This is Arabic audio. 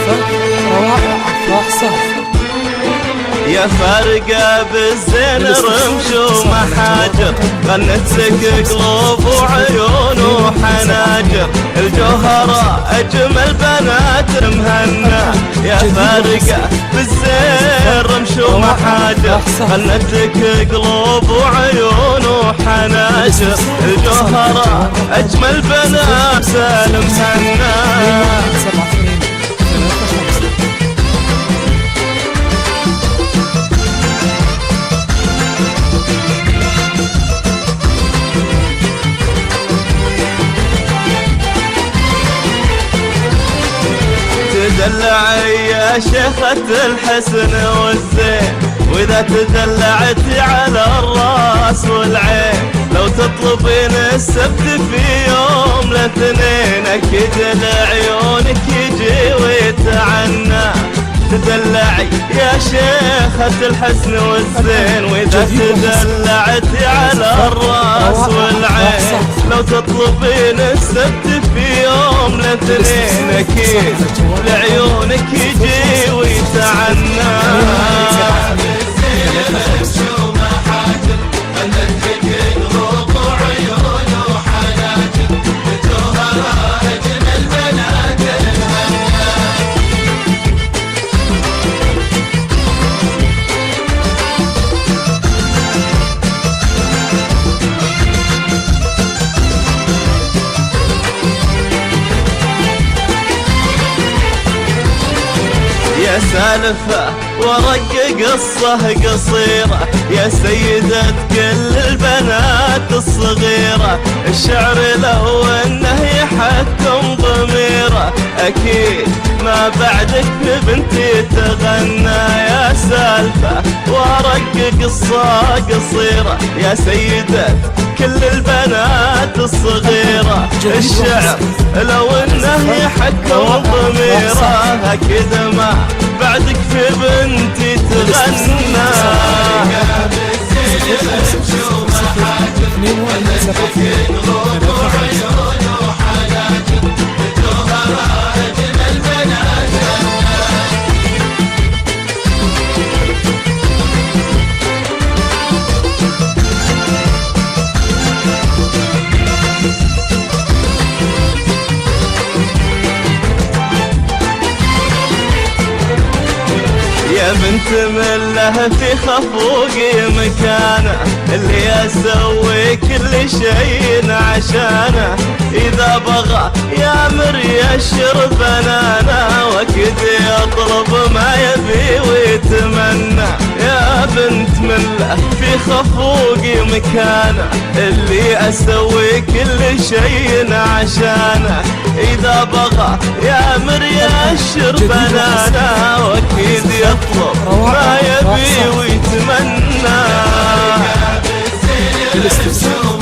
سالفة روائع أفراح سالفة. يا فارقة بالزين رمش ومحاجر، غنت لك قلوب وعيون وحناجر، الجوهرة أجمل بنات مهنا. يا فارقة بالزين رمش ومحاجر، غنت لك قلوب وعيون وحناجر، الجوهرة أجمل بنات مهنا. تدلعي يا شيخة الحسن والزين، وإذا تدلعتي على الراس والعين، لو تطلبين السبت في يوم الاثنين، أكيد لعيونك يجي ويتعنى. تدلعي يا شيخة الحسن والزين، وإذا تدلعتي على الراس والعين، لو تطلبين السبت في يوم الاثنين، أكيد لعيونك يجي ويتعنى. يا سالفة ورق قصة قصيرة، يا سيدة كل البنات الصغيرة، الشعر لو انه يحكم ضميره، اكيد ما بعدك بنتي تغنى. يا سالفة ورق قصة قصيرة، يا سيدة كل البنات الصغيرة، الشعر لو انه يحكم ضميره، اكيد ما بعدك في بنتي تغنى. يا بنت مله في خفوقي مكانه، اللي اسوي كل شيء عشانه، اذا بغى يامر يشر بنانه، واكيد يطلب ما يبي ويتمنى. يا بنت مله في خفوقي مكانه، اللي اسوي كل شيء عشانه، اذا بغى يامر يشر بنانه، واكيد يطلب ما يبي ويتمنى. الاستفسار